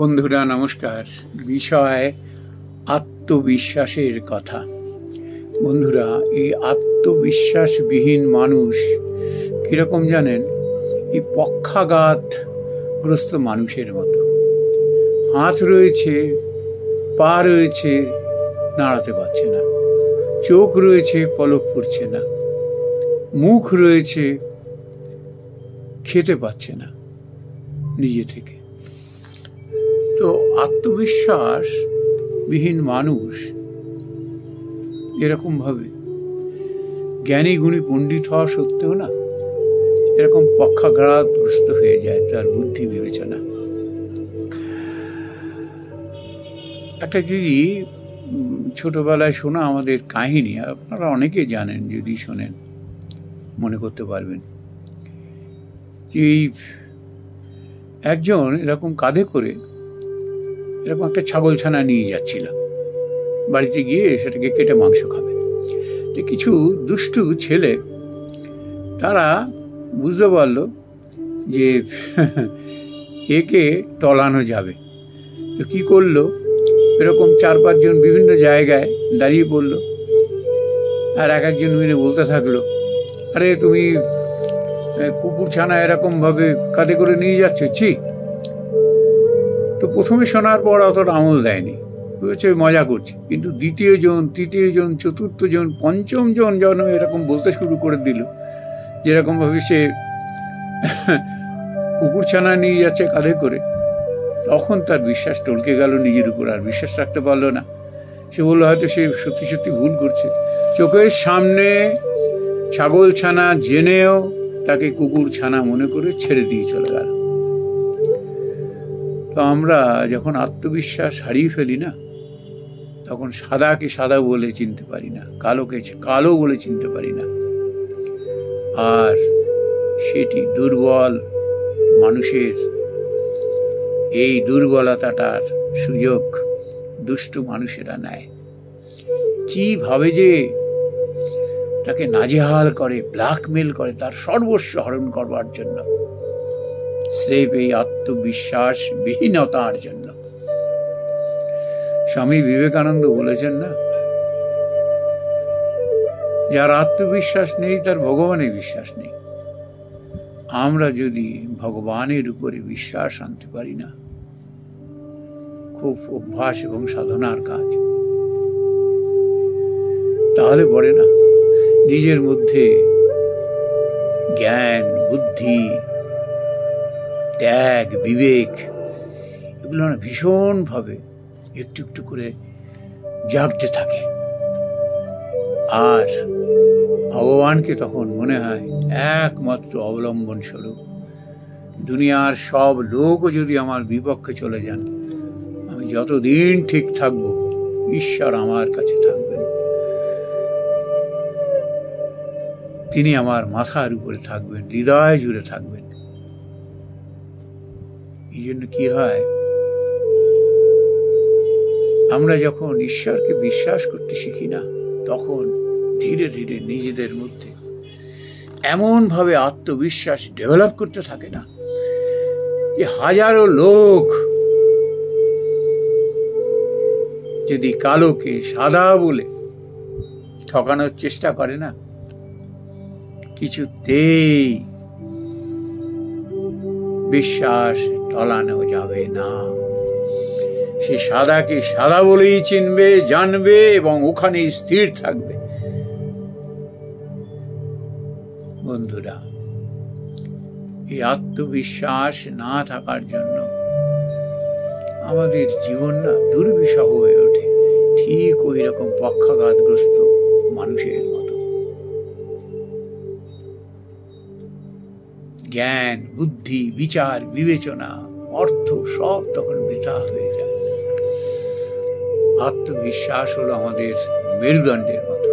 বন্ধুরা নমস্কার। বিষয় আত্মবিশ্বাসের কথা। বন্ধুরা, এই আত্মবিশ্বাসবিহীন মানুষ কীরকম জানেন? এই পক্ষাঘাতগ্রস্ত মানুষের মতো। হাত রয়েছে, পা রয়েছে, নাড়াতে পারছে না। চোখ রয়েছে, পলক পড়ছে না। মুখ রয়েছে, খেতে পাচ্ছে না নিজে থেকে। তো আত্মবিশ্বাসবিহীন মানুষ এরকমভাবে জ্ঞানী গুণী পণ্ডিত হওয়া সত্ত্বেও না এরকম পক্ষাঘাতগ্রস্ত হয়ে যায় তার বুদ্ধি বিবেচনা। একটা যদি ছোটবেলায় শোনা আমাদের কাহিনী, আপনারা অনেকে জানেন, যদি শোনেন মনে করতে পারবেন যে একজন এরকম কাঁধে করে এরকম একটা ছাগলছানা নিয়ে যাচ্ছিল, বাড়িতে গিয়ে সেটাকে কেটে মাংস খাবে। তো কিছু দুষ্টু ছেলে তারা বুঝতে পারল যে একে টলানো যাবে। তো কি করলো, এরকম 4-5 জন বিভিন্ন জায়গায় দাঁড়িয়ে পড়লো, আর এক একজন মিলে বলতে থাকলো, আরে তুমি কুকুর ছানা এরকমভাবে কাঁধে করে নিয়ে যাচ্ছ, ছি। তো প্রথমে শোনার পর অতটা আমল দেয়নি, বুঝেছে মজা করছে। কিন্তু দ্বিতীয় জন, তৃতীয় জন, চতুর্থ জন, পঞ্চম জন যেন এরকম বলতে শুরু করে দিল যেরকমভাবে সে কুকুর ছানা নিয়ে যাচ্ছে কাঁধে করে। তখন তার বিশ্বাস টলকে গেল নিজের উপর, আর বিশ্বাস রাখতে পারলো না। সে বললো হয়তো সে সত্যি সত্যি ভুল করছে। চোখের সামনে ছাগল ছানা জেনেও তাকে কুকুর ছানা মনে করে ছেড়ে দিয়ে চলে গেল। তো আমরা যখন আত্মবিশ্বাস হারিয়ে ফেলি না, তখন সাদাকে সাদা বলে চিনতে পারি না, কালোকে কালো বলে চিনতে পারি না। আর সেটি দুর্বল মানুষের এই দুর্বলতাটার সুযোগ দুষ্টু মানুষেরা নেয়। কিভাবে যে তাকে নাজেহাল করে, ব্ল্যাকমেল করে তার সর্বস্ব হরণ করবার জন্য, স্রেফ এই আত্মবিশ্বাস বিহীনতার জন্য। স্বামী বিবেকানন্দ বলেছেন না, যার আত্মবিশ্বাস নেই তার ভগবানে বিশ্বাস নেই। আমরা যদি ভগবানের উপরে বিশ্বাস আনতে পারি না, খুব অভ্যাস এবং সাধনার কাজ, তাহলে পরে না নিজের মধ্যে জ্ঞান, বুদ্ধি, ত্যাগ, বিবেক এগুলো না ভীষণভাবে একটু একটু করে জাগতে থাকে। আর ভগবানকে তখন মনে হয় একমাত্র অবলম্বন স্বরূপ। দুনিয়ার সব লোকও যদি আমার বিপক্ষে চলে যান, আমি যতদিন ঠিক থাকবো ঈশ্বর আমার কাছে থাকবেন। তিনি আমার মাথার উপরে থাকবেন, হৃদয় জুড়ে থাকবেন। এই জন্য কি হয়, আমরা যখন ঈশ্বরকে বিশ্বাস করতে শিখি না, তখন ধীরে ধীরে নিজেদের মধ্যে এমনভাবে আত্মবিশ্বাস ডেভেলপ করতে থাকে না, যে হাজারো লোক যদি কালোকে সাদা বলে ঠকানোর চেষ্টা করে না, কিছুতেই বিশ্বাস টলানো যাবে না। সে সাদাকে সাদা বলেই চিনবে, জানবে এবং ওখানে স্থির থাকবে। বন্ধুরা, এই আত্মবিশ্বাস না থাকার জন্য আমাদের জীবন না দুর্বিষহ হয়ে ওঠে, ঠিক ওই রকম পক্ষাঘাতগ্রস্ত মানুষের মতো। জ্ঞান, বুদ্ধি, বিচার, বিবেচনা, অর্থ সব তখন বৃথা হয়ে যায়। আত্মবিশ্বাস হলো আমাদের মেরুদণ্ডের মতো।